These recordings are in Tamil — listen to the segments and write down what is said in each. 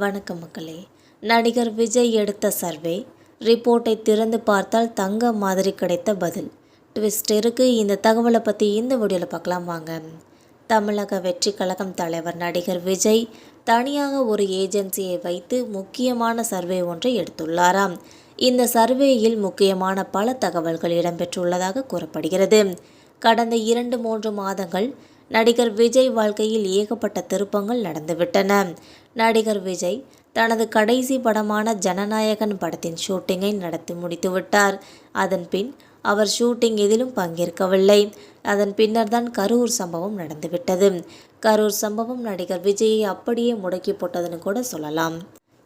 வணக்கம் மக்களே. நடிகர் விஜய் எடுத்த சர்வே ரிப்போர்ட்டை திறந்து பார்த்தால் தங்க மாதிரி கிடைத்த பதில். ட்விஸ்ட் இருக்கு. இந்த தகவலை பற்றி இந்த வீடியோவில் பார்க்கலாம் வாங்க. தமிழக வெற்றி கழகம் தலைவர் நடிகர் விஜய் தனியாக ஒரு ஏஜென்சியை வைத்து முக்கியமான சர்வே ஒன்றை எடுத்துள்ளாராம். இந்த சர்வேயில் முக்கியமான பல தகவல்கள் இடம்பெற்றுள்ளதாக கூறப்படுகிறது. கடந்த 2-3 மாதங்கள் நடிகர் விஜய் வாழ்க்கையில் ஏகப்பட்ட திருப்பங்கள் நடந்துவிட்டன. நடிகர் விஜய் தனது கடைசி படமான ஜனநாயகன் படத்தின் ஷூட்டிங்கை நடத்தி முடித்துவிட்டார். அதன் பின் அவர் ஷூட்டிங் எதிலும் பங்கேற்கவில்லை. அதன் பின்னர் தான் கரூர் சம்பவம் நடந்துவிட்டது. கரூர் சம்பவம் நடிகர் விஜயை அப்படியே முடக்கி போட்டதுன்னு கூட சொல்லலாம்.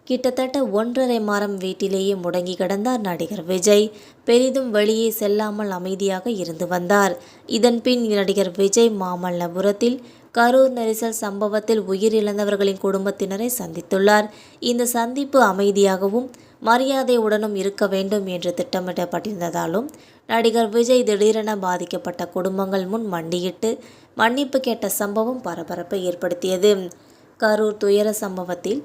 கிட்டத்தட்ட 1.5 மாதம் வீட்டிலேயே முடங்கி கிடந்தார் நடிகர் விஜய். பெரிதும் வெளியே செல்லாமல் அமைதியாக இருந்து வந்தார். இதன் பின் நடிகர் விஜய் மாமல்லபுரத்தில் கரூர் நெரிசல் சம்பவத்தில் உயிரிழந்தவர்களின் குடும்பத்தினரை சந்தித்துள்ளார். இந்த சந்திப்பு அமைதியாகவும் மரியாதையுடனும் இருக்க வேண்டும் என்று திட்டமிடப்பட்டிருந்ததாலும் நடிகர் விஜய் திடீரென பாதிக்கப்பட்ட குடும்பங்கள் முன் மண்டியிட்டு மன்னிப்பு கேட்ட சம்பவம் பரபரப்பை ஏற்படுத்தியது. கரூர் துயர சம்பவத்தில்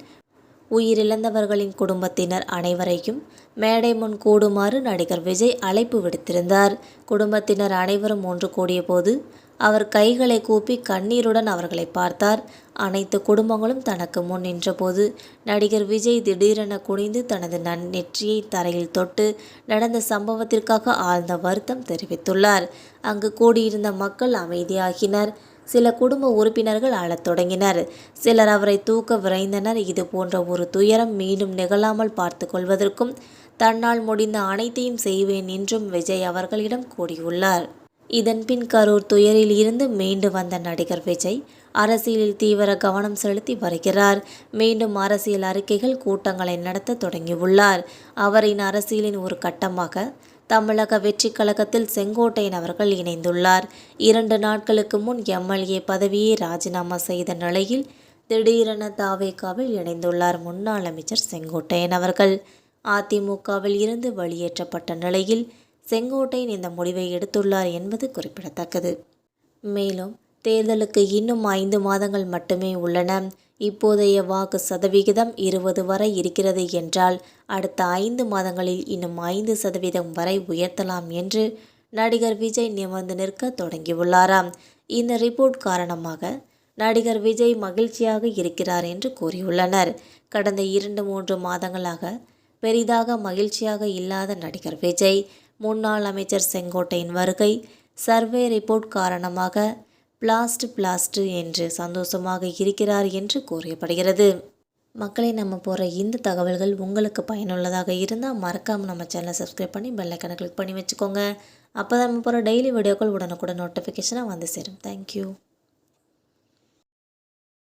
உயிரிழந்தவர்களின் குடும்பத்தினர் அனைவரையும் மேடை முன் கூடுமாறு நடிகர் விஜய் அழைப்பு விடுத்திருந்தார். குடும்பத்தினர் அனைவரும் ஒன்று கூடிய போது அவர் கைகளை கூப்பி கண்ணீருடன் அவர்களை பார்த்தார். அனைத்து குடும்பங்களும் தனக்கு முன் நின்றபோது நடிகர் விஜய் திடீரென குனிந்து தனது நெற்றியை தரையில் தொட்டு நடந்த சம்பவத்திற்காக ஆழ்ந்த வருத்தம் தெரிவித்துள்ளார். அங்கு கூடியிருந்த மக்கள் அமைதியாகினர். சில குடும்ப உறுப்பினர்கள் அழத் தொடங்கினர். சிலர் அவரை தூக்க விரைந்தனர். இது போன்ற ஒரு துயரம் மீண்டும் நிகழாமல் பார்த்து கொள்வதற்கும் தன்னால் முடிந்த அனைத்தையும் செய்வேன் என்றும் விஜய் அவர்களிடம் கூறியுள்ளார். இதன்பின் கரூர் துயரில் இருந்து மீண்டு வந்த நடிகர் விஜய் அரசியலில் தீவிர கவனம் செலுத்தி வருகிறார். மீண்டும் அரசியல் அறிக்கைகள் கூட்டங்களை நடத்த தொடங்கியுள்ளார். அவரின் அரசியலின் ஒரு கட்டமாக தமிழக வெற்றி கழகத்தில் செங்கோட்டையன் அவர்கள் இணைந்துள்ளார். 2 நாட்களுக்கு முன் எம்எல்ஏ பதவியை ராஜினாமா செய்த நிலையில் திடீரென தாவேகாவில் இணைந்துள்ளார் முன்னாள் அமைச்சர் செங்கோட்டையன் அவர்கள். அதிமுகவில் இருந்து வெளியேற்றப்பட்ட நிலையில் செங்கோட்டையன் இந்த முடிவை எடுத்துள்ளார் என்பது குறிப்பிடத்தக்கது. மேலும் தேர்தலுக்கு இன்னும் 5 மாதங்கள் மட்டுமே உள்ளன. இப்போதைய வாக்கு சதவிகிதம் 20 வரை இருக்கிறது என்றால் அடுத்த 5 மாதங்களில் இன்னும் 5% வரை உயர்த்தலாம் என்று நடிகர் விஜய் நிமிர்ந்து நிற்க தொடங்கியுள்ளாராம். இந்த ரிப்போர்ட் காரணமாக நடிகர் விஜய் மகிழ்ச்சியாக இருக்கிறார் என்று கூறியுள்ளனர். கடந்த 2-3 மாதங்களாக பெரிதாக மகிழ்ச்சியாக இல்லாத நடிகர் விஜய் முன்னாள் அமைச்சர் செங்கோட்டையின் வருகை சர்வே ரிப்போர்ட் காரணமாக பிளாஸ்ட் என்று சந்தோஷமாக இருக்கிறார் என்று கூறப்படுகிறது. மக்களை நம்ம போகிற இந்த தகவல்கள் உங்களுக்கு பயனுள்ளதாக இருந்தால் மறக்காமல் நம்ம சேனலை சப்ஸ்கிரைப் பண்ணி பெல் ஐகானை கிளிக் பண்ணி வச்சுக்கோங்க. அப்போ தான் நம்ம போகிற டெய்லி வீடியோக்கள் உடனுக்குடன் நோட்டிஃபிகேஷனாக வந்து சேரும். தேங்க்யூ.